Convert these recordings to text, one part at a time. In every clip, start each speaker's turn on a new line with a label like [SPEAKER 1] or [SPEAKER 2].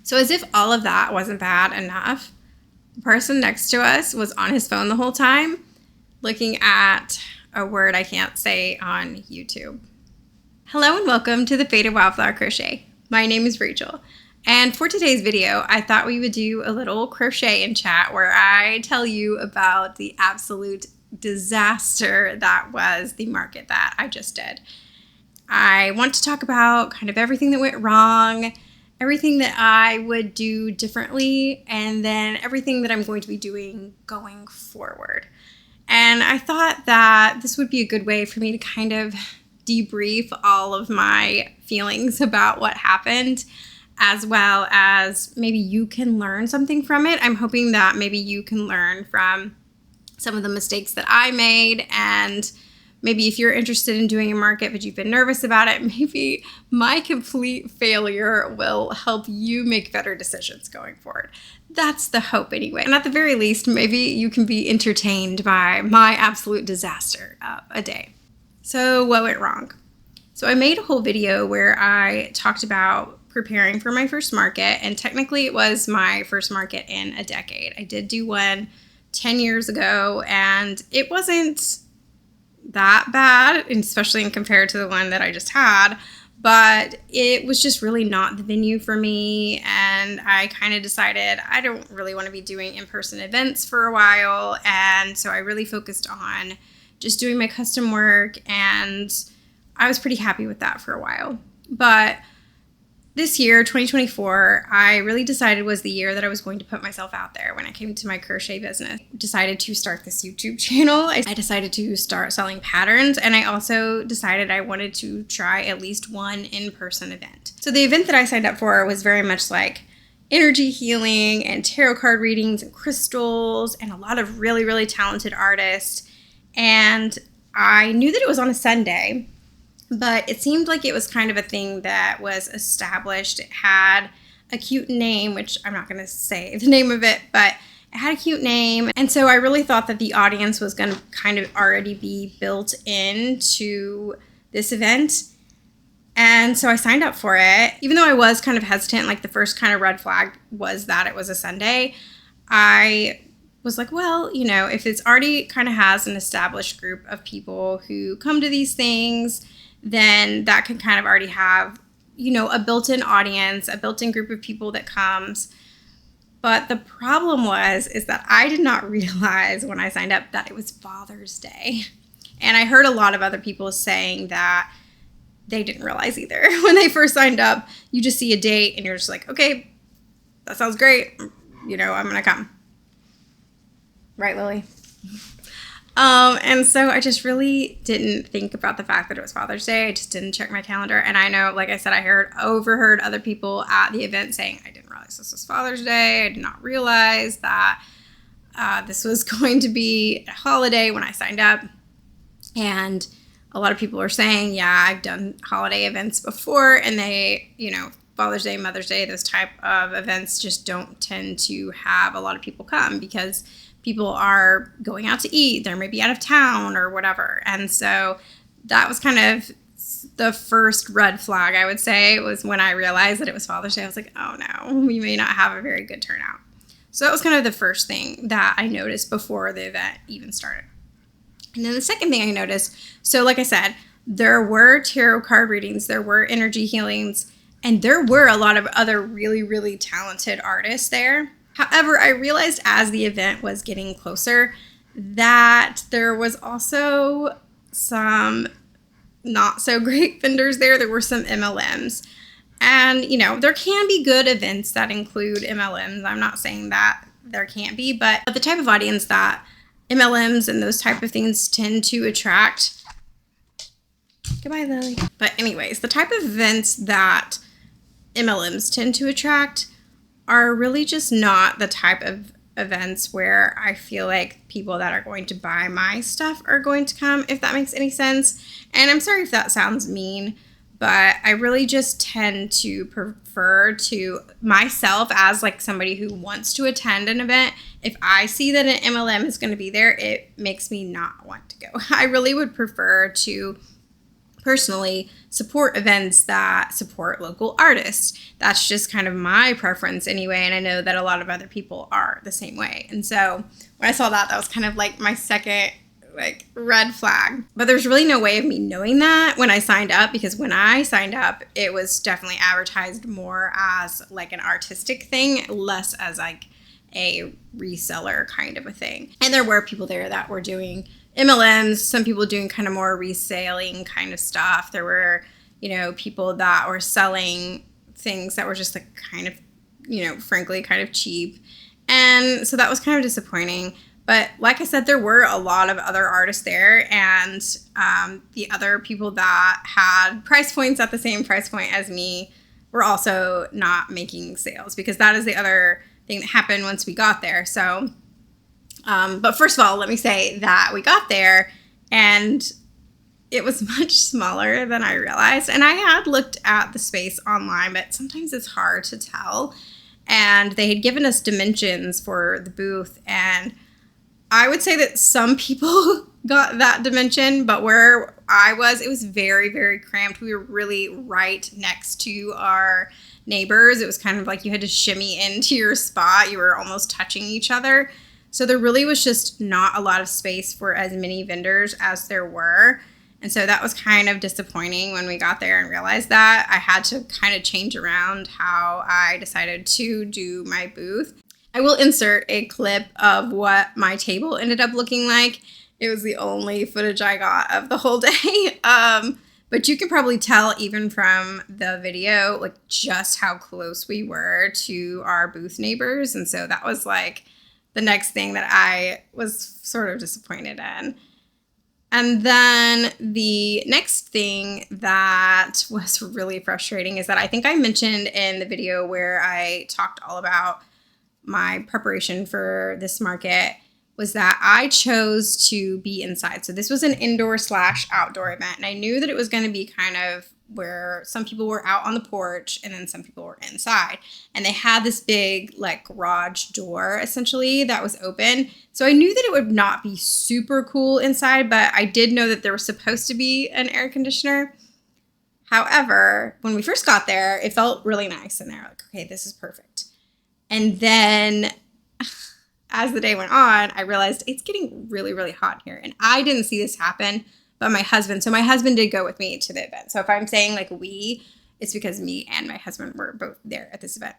[SPEAKER 1] So as if all of that wasn't bad enough, the person next to us was on his phone the whole time, looking at a word I can't say on YouTube. Hello and welcome to the Faded Wildflower Crochet. My name is Rachel, and for today's video, I thought we would do a little crochet in chat where I tell you about the absolute disaster that was the market that I just did. I want to talk about kind of everything that went wrong, everything that I would do differently, and then everything that I'm going to be doing going forward. And I thought that this would be a good way for me to kind of debrief all of my feelings about what happened, as well as maybe you can learn something from it. I'm hoping that maybe you can learn from some of the mistakes that I made, and maybe if you're interested in doing a market but you've been nervous about it, maybe my complete failure will help you make better decisions going forward. That's the hope anyway. And at the very least, maybe you can be entertained by my absolute disaster of a day. So what went wrong? So I made a whole video where I talked about preparing for my first market, and technically it was my first market in a decade. I did do one 10 years ago, and it wasn't that bad, especially compared to the one that I just had, but it was just really not the venue for me, and I kind of decided I don't really want to be doing in-person events for a while, and so I really focused on just doing my custom work, and I was pretty happy with that for a while. But this year, 2024, I really decided was the year that I was going to put myself out there when it came to my crochet business. Decided to start this YouTube channel. I decided to start selling patterns, and I also decided I wanted to try at least one in-person event. So the event that I signed up for was very much like energy healing and tarot card readings and crystals and a lot of really, really talented artists. And I knew that it was on a Sunday, but it seemed like it was kind of a thing that was established. It had a cute name, which I'm not going to say the name of it, but it had a cute name. And so I really thought that the audience was going to kind of already be built into this event. And so I signed up for it. Even though I was kind of hesitant, like the first kind of red flag was that it was a Sunday, I was like, well, you know, if it's already kind of has an established group of people who come to these things, then that can kind of already have, you know, a built-in audience, a built-in group of people that comes. But the problem is that I did not realize when I signed up that it was Father's Day. And I heard a lot of other people saying that they didn't realize either. When they first signed up, you just see a date and you're just like, okay, that sounds great. You know, I'm going to come. Right, Lily? And so I just really didn't think about the fact that it was Father's Day. I just didn't check my calendar. And I know, like I said, I overheard other people at the event saying, I didn't realize this was Father's Day. I did not realize that this was going to be a holiday when I signed up. And a lot of people are saying, yeah, I've done holiday events before, and they, you know, Father's Day, Mother's Day, those type of events just don't tend to have a lot of people come because people are going out to eat, they're maybe out of town or whatever. And so that was kind of the first red flag, I would say, was when I realized that it was Father's Day. I was like, oh no, we may not have a very good turnout. So that was kind of the first thing that I noticed before the event even started. And then the second thing I noticed, so like I said, there were tarot card readings, there were energy healings, and there were a lot of other really, really talented artists there. However, I realized as the event was getting closer that there was also some not so great vendors there. There were some MLMs. And, you know, there can be good events that include MLMs. I'm not saying that there can't be, but the type of audience that MLMs and those type of things tend to attract. Goodbye, Lily. But anyways, the type of events that MLMs tend to attract are really just not the type of events where I feel like people that are going to buy my stuff are going to come, if that makes any sense. And I'm sorry if that sounds mean, but I really just tend to prefer to myself as like somebody who wants to attend an event. If I see that an MLM is going to be there, it makes me not want to go. I really would prefer to personally support events that support local artists. That's just kind of my preference anyway, and I know that a lot of other people are the same way. And so when I saw that, that was kind of like my second like red flag. But there's really no way of me knowing that when I signed up, because when I signed up, it was definitely advertised more as like an artistic thing, less as like a reseller kind of a thing. And there were people there that were doing MLMs, some people doing kind of more reselling kind of stuff. There were, you know, people that were selling things that were just like kind of, you know, frankly, kind of cheap. And so that was kind of disappointing. But like I said, there were a lot of other artists there, and the other people that had price points at the same price point as me were also not making sales, because that is the other thing that happened once we got there. So, but first of all, let me say that we got there and it was much smaller than I realized. And I had looked at the space online, but sometimes it's hard to tell. And they had given us dimensions for the booth, and I would say that some people got that dimension, but where I was, it was very, very cramped. We were really right next to our neighbors. It was kind of like you had to shimmy into your spot. You were almost touching each other. So there really was just not a lot of space for as many vendors as there were. And so that was kind of disappointing when we got there and realized that. I had to kind of change around how I decided to do my booth. I will insert a clip of what my table ended up looking like. It was the only footage I got of the whole day. But you can probably tell even from the video, like just how close we were to our booth neighbors. And so that was like the next thing that I was sort of disappointed in. And then the next thing that was really frustrating is that I think I mentioned in the video where I talked all about my preparation for this market was that I chose to be inside. So this was an indoor/outdoor event. And I knew that it was going to be kind of where some people were out on the porch and then some people were inside. And they had this big like garage door essentially that was open. So I knew that it would not be super cool inside, but I did know that there was supposed to be an air conditioner. However, when we first got there, it felt really nice in there. Like, okay, this is perfect. And then as the day went on, I realized it's getting really, really hot here. And I didn't see this happen, but my husband. So my husband did go with me to the event. So if I'm saying like we, it's because me and my husband were both there at this event.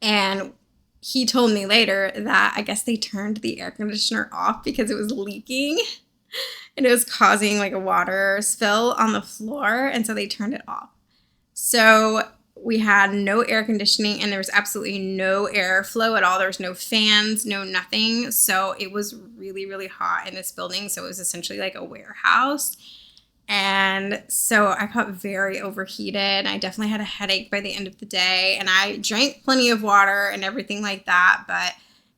[SPEAKER 1] And he told me later that I guess they turned the air conditioner off because it was leaking and it was causing like a water spill on the floor. And so they turned it off. So we had no air conditioning and there was absolutely no airflow at all. There was no fans, no nothing. So it was really, really hot in this building. So it was essentially like a warehouse. And so I got very overheated. I definitely had a headache by the end of the day. And I drank plenty of water and everything like that. But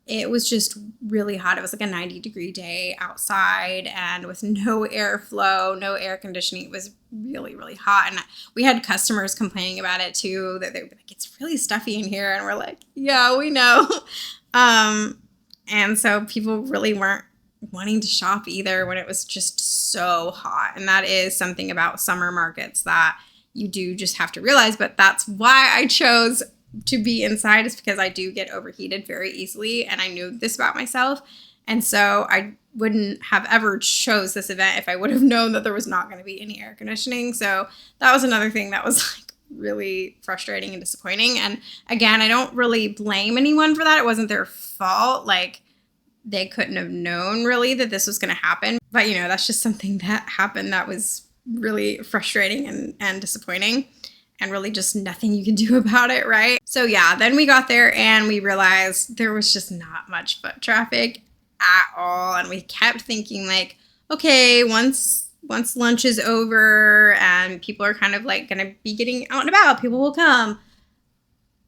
[SPEAKER 1] it was just really hot. It was like a 90-degree day outside and with no airflow, no air conditioning. It was really, really hot. And we had customers complaining about it too, that they were like, it's really stuffy in here. And we're like, yeah, we know. And so people really weren't wanting to shop either when it was just so hot. And that is something about summer markets that you do just have to realize. But that's why I chose to be inside, is because I do get overheated very easily, and I knew this about myself. And so I wouldn't have ever chose this event if I would have known that there was not going to be any air conditioning. So that was another thing that was like really frustrating and disappointing. And again, I don't really blame anyone for that. It wasn't their fault. Like, they couldn't have known really that this was going to happen. But, you know, that's just something that happened that was really frustrating and disappointing. And really just nothing you can do about it, right? So yeah, then we got there and we realized there was just not much foot traffic at all. And we kept thinking like, okay, once lunch is over and people are kind of like gonna be getting out and about, people will come.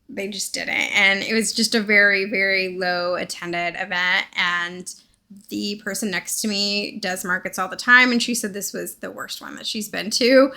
[SPEAKER 1] They just didn't. And it was just a very, very low attended event. And the person next to me does markets all the time, and she said this was the worst one that she's been to,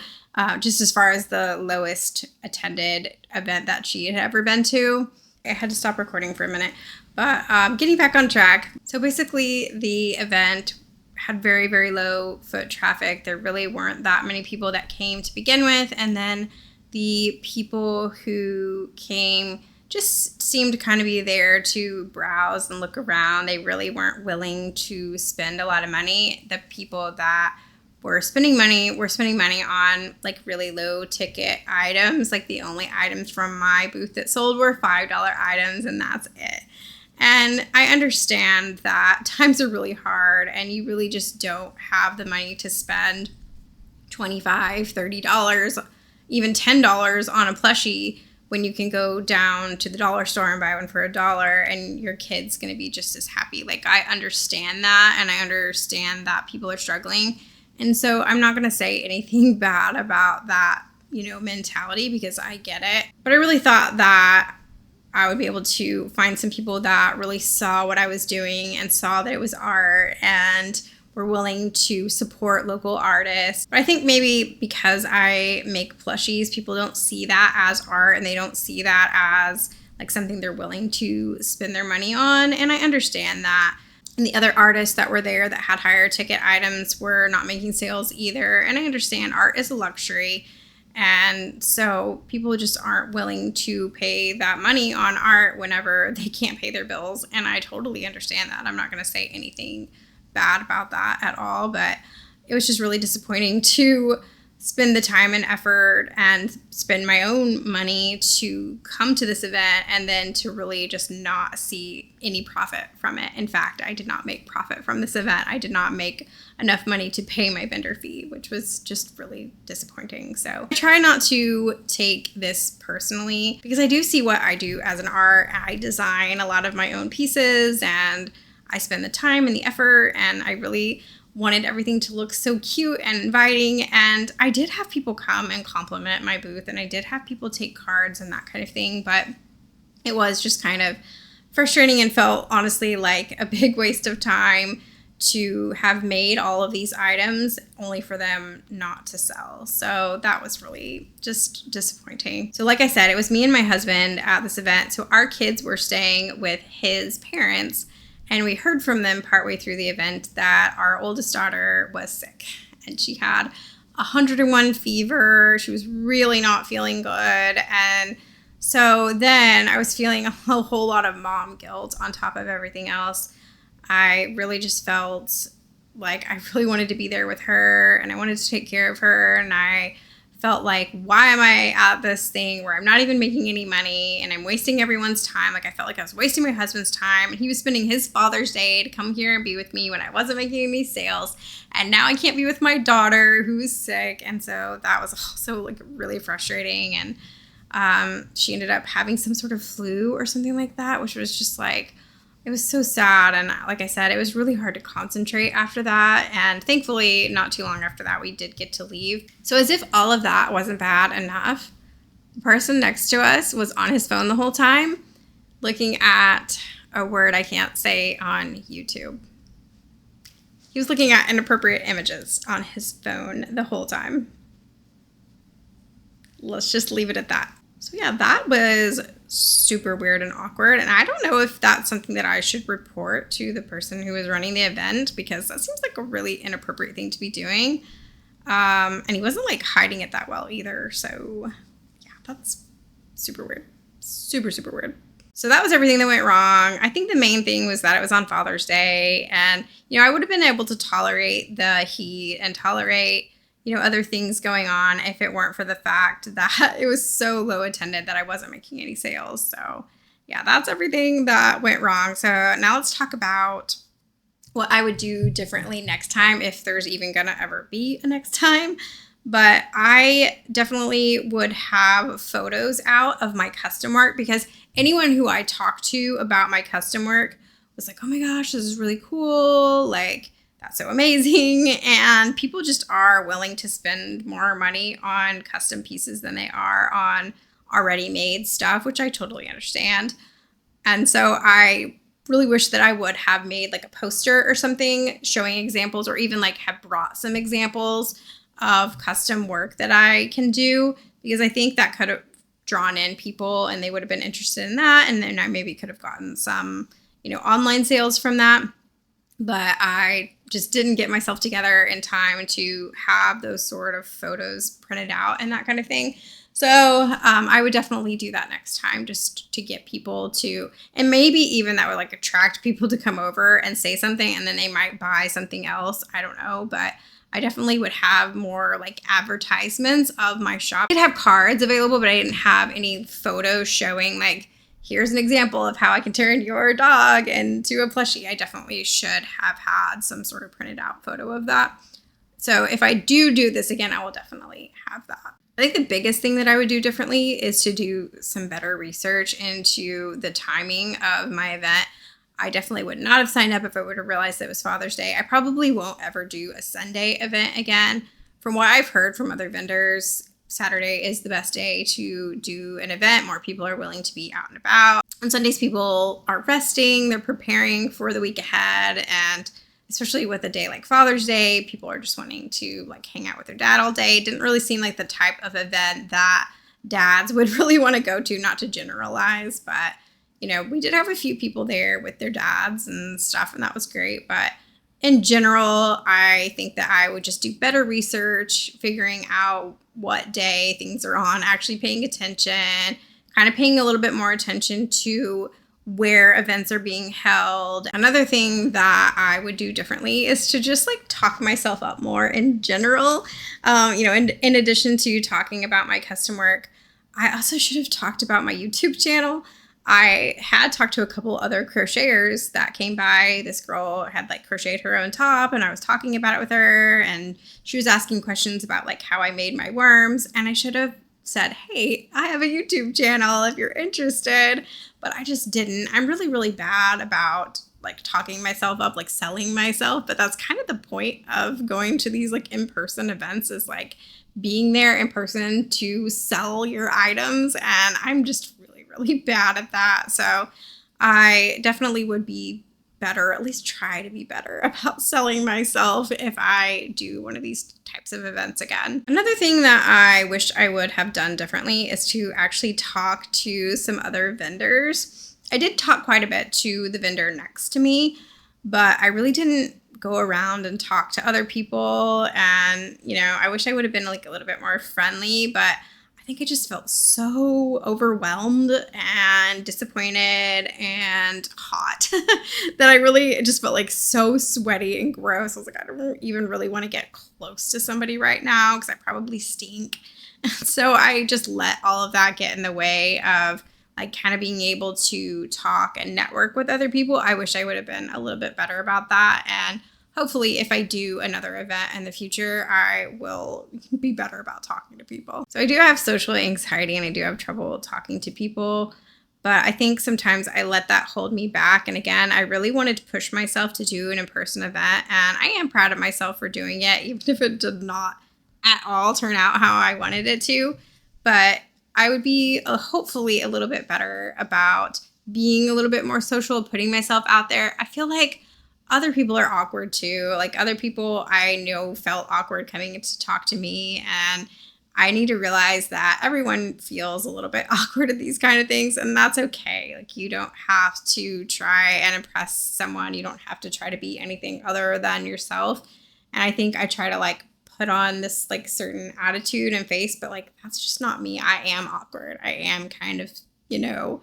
[SPEAKER 1] just as far as the lowest attended event that she had ever been to. I had to stop recording for a minute, but getting back on track. So basically the event had very, very low foot traffic. There really weren't that many people that came to begin with. And then the people who came just seemed to kind of be there to browse and look around. They really weren't willing to spend a lot of money. The people that were spending money on like really low ticket items. Like the only items from my booth that sold were $5 items, and that's it. And I understand that times are really hard and you really just don't have the money to spend $25, $30, even $10 on a plushie when you can go down to the dollar store and buy one for $1 and your kid's going to be just as happy. Like, I understand that, and I understand that people are struggling. And so I'm not going to say anything bad about that, mentality, because I get it. But I really thought that I would be able to find some people that really saw what I was doing and saw that it was art and were willing to support local artists. But I think maybe because I make plushies, people don't see that as art, and they don't see that as like something they're willing to spend their money on. And I understand that. And the other artists that were there that had higher ticket items were not making sales either. And I understand art is a luxury. And so people just aren't willing to pay that money on art whenever they can't pay their bills. And I totally understand that. I'm not going to say anything bad about that at all, but it was just really disappointing to spend the time and effort and spend my own money to come to this event and then to really just not see any profit from it. In fact, I did not make profit from this event. I did not make enough money to pay my vendor fee, which was just really disappointing. So I try not to take this personally because I do see what I do as an art. I design a lot of my own pieces and I spend the time and the effort, and I really wanted everything to look so cute and inviting. And I did have people come and compliment my booth, and I did have people take cards and that kind of thing, but it was just kind of frustrating and felt honestly like a big waste of time to have made all of these items only for them not to sell. So that was really just disappointing. So like I said, it was me and my husband at this event. So our kids were staying with his parents, and we heard from them partway through the event that our oldest daughter was sick, and she had 101 fever. She was really not feeling good. And so then I was feeling a whole lot of mom guilt on top of everything else. I really just felt like I really wanted to be there with her, and I wanted to take care of her. And I felt like, why am I at this thing where I'm not even making any money and I'm wasting everyone's time? Like, I felt like I was wasting my husband's time, and he was spending his Father's Day to come here and be with me when I wasn't making any sales. And now I can't be with my daughter who's sick. And so that was also like really frustrating. And she ended up having some sort of flu or something like that, which was just like, it was so sad. And like I said, it was really hard to concentrate after that. And thankfully, not too long after that, we did get to leave. So as if all of that wasn't bad enough, the person next to us was on his phone the whole time, looking at a word I can't say on YouTube. He was looking at inappropriate images on his phone the whole time. Let's just leave it at that. So yeah, that was super weird and awkward. And I don't know if that's something that I should report to the person who was running the event, because that seems like a really inappropriate thing to be doing. And he wasn't like hiding it that well either. So yeah, that's super weird. Super, super weird. So that was everything that went wrong. I think the main thing was that it was on Father's Day. And, I would have been able to tolerate the heat and tolerate other things going on if it weren't for the fact that it was so low attended that I wasn't making any sales. So yeah, that's everything that went wrong. So now let's talk about what I would do differently next time, if there's even gonna ever be a next time. But I definitely would have photos out of my custom work, because anyone who I talked to about my custom work was like, oh my gosh, this is really cool. Like, that's so amazing. And people just are willing to spend more money on custom pieces than they are on already made stuff, which I totally understand. And so I really wish that I would have made like a poster or something showing examples, or even like have brought some examples of custom work that I can do, because I think that could have drawn in people and they would have been interested in that. And then I maybe could have gotten some, online sales from that. But I just didn't get myself together in time to have those sort of photos printed out and that kind of thing. So I would definitely do that next time, just to get people to, and maybe even that would like attract people to come over and say something, and then they might buy something else. I don't know, but I definitely would have more like advertisements of my shop. I did have cards available, but I didn't have any photos showing like, here's an example of how I can turn your dog into a plushie. I definitely should have had some sort of printed out photo of that. So if I do this again, I will definitely have that. I think the biggest thing that I would do differently is to do some better research into the timing of my event. I definitely would not have signed up if I would have realized that it was Father's Day. I probably won't ever do a Sunday event again. From what I've heard from other vendors, Saturday is the best day to do an event. More people are willing to be out and about. On Sundays, people are resting. They're preparing for the week ahead. And especially with a day like Father's Day, people are just wanting to like hang out with their dad all day. It didn't really seem like the type of event that dads would really want to go to, not to generalize, but you know, we did have a few people there with their dads and stuff, and that was great. But in general, I think that I would just do better research, figuring out what day things are on, actually paying attention, kind of paying a little bit more attention to where events are being held. Another thing that I would do differently is to just like talk myself up more in general. You know, in addition to talking about my custom work, I also should have talked about my YouTube channel. I had talked to a couple other crocheters that came by. This girl had like crocheted her own top, and I was talking about it with her, and she was asking questions about like how I made my worms, and I should have said, hey, I have a YouTube channel if you're interested, but I just didn't. I'm really, really bad about like talking myself up, like selling myself, but that's kind of the point of going to these like in-person events, is like being there in person to sell your items, and I'm just really bad at that. So I definitely would be better, at least try to be better about selling myself if I do one of these types of events again. Another thing that I wish I would have done differently is to actually talk to some other vendors. I did talk quite a bit to the vendor next to me, but I really didn't go around and talk to other people. And, you know, I wish I would have been like a little bit more friendly, but I think I just felt so overwhelmed and disappointed and hot that I really just felt like so sweaty and gross. I was like, I don't even really want to get close to somebody right now because I probably stink. So I just let all of that get in the way of like kind of being able to talk and network with other people. I wish I would have been a little bit better about that. And hopefully, if I do another event in the future, I will be better about talking to people. So I do have social anxiety and I do have trouble talking to people, but I think sometimes I let that hold me back. And again, I really wanted to push myself to do an in-person event, and I am proud of myself for doing it, even if it did not at all turn out how I wanted it to. But I would be hopefully a little bit better about being a little bit more social, putting myself out there. I feel like other people are awkward too. Like other people I know felt awkward coming in to talk to me, and I need to realize that everyone feels a little bit awkward at these kind of things, and that's okay. Like you don't have to try and impress someone. You don't have to try to be anything other than yourself. And I think I try to like put on this like certain attitude and face, but like that's just not me. I am awkward. I am kind of, you know,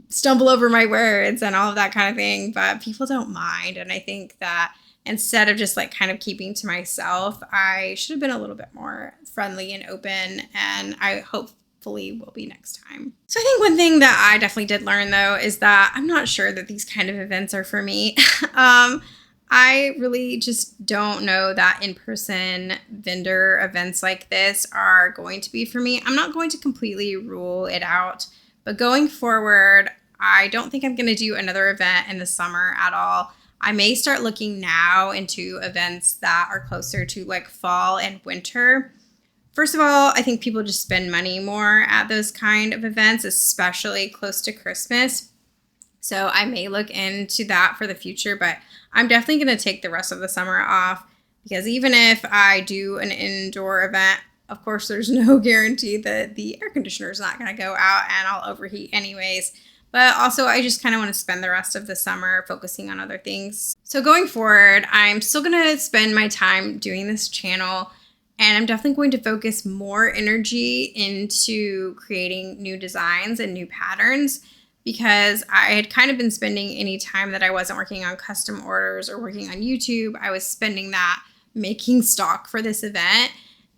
[SPEAKER 1] stumble over my words and all of that kind of thing, but people don't mind. And I think that instead of just like kind of keeping to myself, I should have been a little bit more friendly and open, and I hopefully will be next time. So I think one thing that I definitely did learn though is that I'm not sure that these kind of events are for me. I really just don't know that in-person vendor events like this are going to be for me. I'm not going to completely rule it out, but going forward, I don't think I'm going to do another event in the summer at all. I may start looking now into events that are closer to like fall and winter. First of all, I think people just spend money more at those kind of events, especially close to Christmas. So I may look into that for the future, but I'm definitely going to take the rest of the summer off, because even if I do an indoor event, of course, there's no guarantee that the air conditioner is not going to go out and I'll overheat anyways. But also I just kind of want to spend the rest of the summer focusing on other things. So going forward, I'm still going to spend my time doing this channel, and I'm definitely going to focus more energy into creating new designs and new patterns, because I had kind of been spending any time that I wasn't working on custom orders or working on YouTube, I was spending that making stock for this event.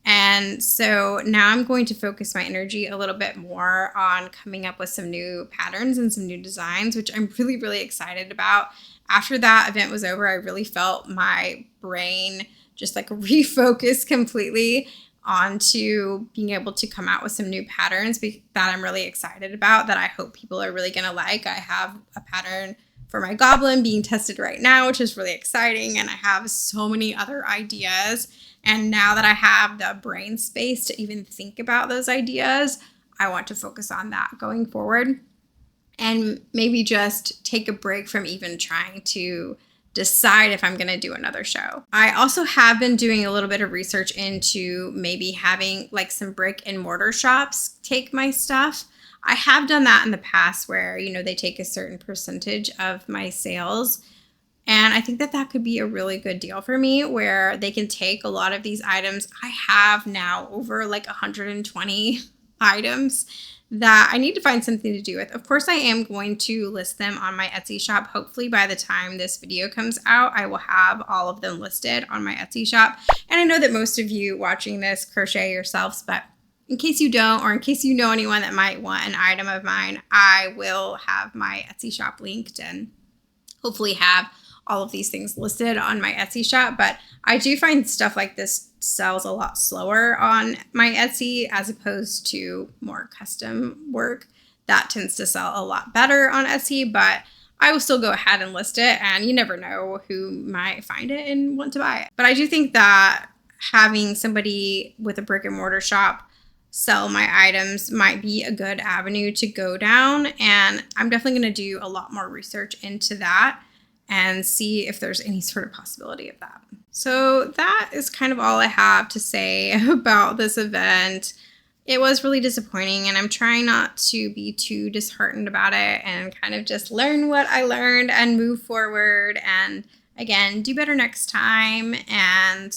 [SPEAKER 1] And so now I'm going to focus my energy a little bit more on coming up with some new patterns and some new designs, which I'm really, really excited about. After that event was over, I really felt my brain just like refocus completely onto being able to come out with some new patterns that I'm really excited about, that I hope people are really going to like. I have a pattern for my goblin being tested right now, which is really exciting. And I have so many other ideas. And now that I have the brain space to even think about those ideas, I want to focus on that going forward, and maybe just take a break from even trying to decide if I'm going to do another show. I also have been doing a little bit of research into maybe having like some brick and mortar shops take my stuff. I have done that in the past where, you know, they take a certain percentage of my sales. And I think that that could be a really good deal for me, where they can take a lot of these items. I have now over like 120 items that I need to find something to do with. Of course, I am going to list them on my Etsy shop. Hopefully by the time this video comes out, I will have all of them listed on my Etsy shop. And I know that most of you watching this crochet yourselves, but in case you don't, or in case you know anyone that might want an item of mine, I will have my Etsy shop linked and hopefully have all of these things listed on my Etsy shop. But I do find stuff like this sells a lot slower on my Etsy as opposed to more custom work. That tends to sell a lot better on Etsy, but I will still go ahead and list it, and you never know who might find it and want to buy it. But I do think that having somebody with a brick and mortar shop sell my items might be a good avenue to go down, and I'm definitely going to do a lot more research into that and see if there's any sort of possibility of that. So that is kind of all I have to say about this event. It was really disappointing, and I'm trying not to be too disheartened about it and kind of just learn what I learned and move forward and, again, do better next time and,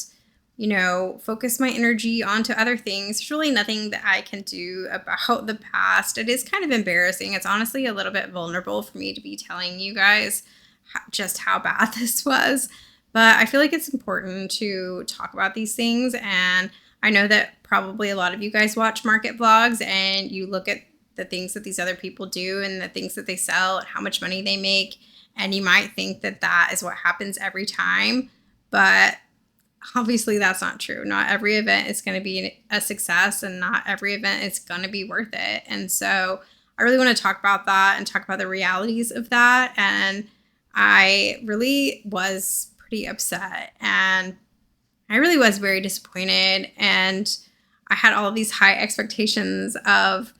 [SPEAKER 1] you know, focus my energy onto other things. There's really nothing that I can do about the past. It is kind of embarrassing. It's honestly a little bit vulnerable for me to be telling you guys just how bad this was. But I feel like it's important to talk about these things. And I know that probably a lot of you guys watch market vlogs and you look at the things that these other people do and the things that they sell and how much money they make. And you might think that that is what happens every time. But obviously that's not true. Not every event is going to be a success, and not every event is going to be worth it. And so I really want to talk about that and talk about the realities of that. And I really was pretty upset, and I really was very disappointed, and I had all of these high expectations of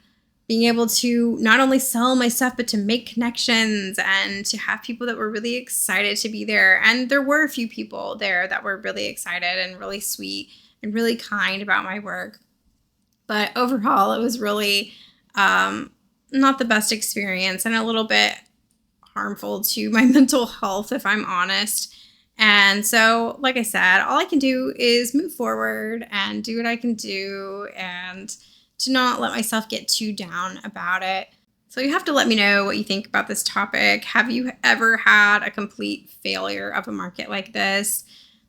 [SPEAKER 1] being able to not only sell my stuff, but to make connections and to have people that were really excited to be there. And there were a few people there that were really excited and really sweet and really kind about my work. But overall, it was really not the best experience, and a little bit harmful to my mental health, if I'm honest. And so, like I said, all I can do is move forward and do what I can do, and to not let myself get too down about it. So you have to let me know what you think about this topic. Have you ever had a complete failure of a market like this?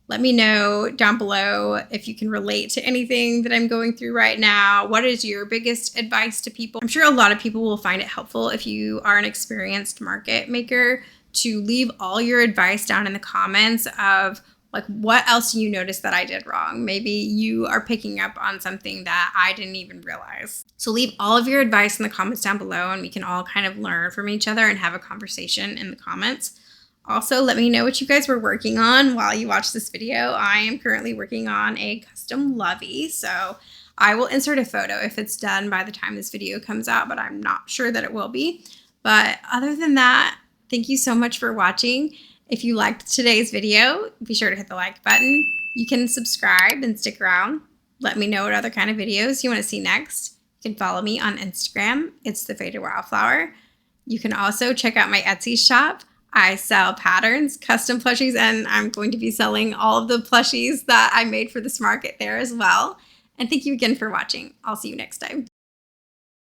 [SPEAKER 1] Let me know down below if you can relate to anything that I'm going through right now. What is your biggest advice to people? I'm sure a lot of people will find it helpful, if you are an experienced market maker, to leave all your advice down in the comments of like what else you noticed that I did wrong. Maybe you are picking up on something that I didn't even realize. So leave all of your advice in the comments down below, and we can all kind of learn from each other and have a conversation in the comments. Also, let me know what you guys were working on while you watch this video. I am currently working on a custom lovey, so I will insert a photo if it's done by the time this video comes out, but I'm not sure that it will be. But other than that, thank you so much for watching. If you liked today's video, be sure to hit the like button. You can subscribe and stick around. Let me know what other kind of videos you want to see next. You can follow me on Instagram. It's The Faded Wildflower. You can also check out my Etsy shop. I sell patterns, custom plushies, and I'm going to be selling all of the plushies that I made for this market there as well. And thank you again for watching. I'll see you next time.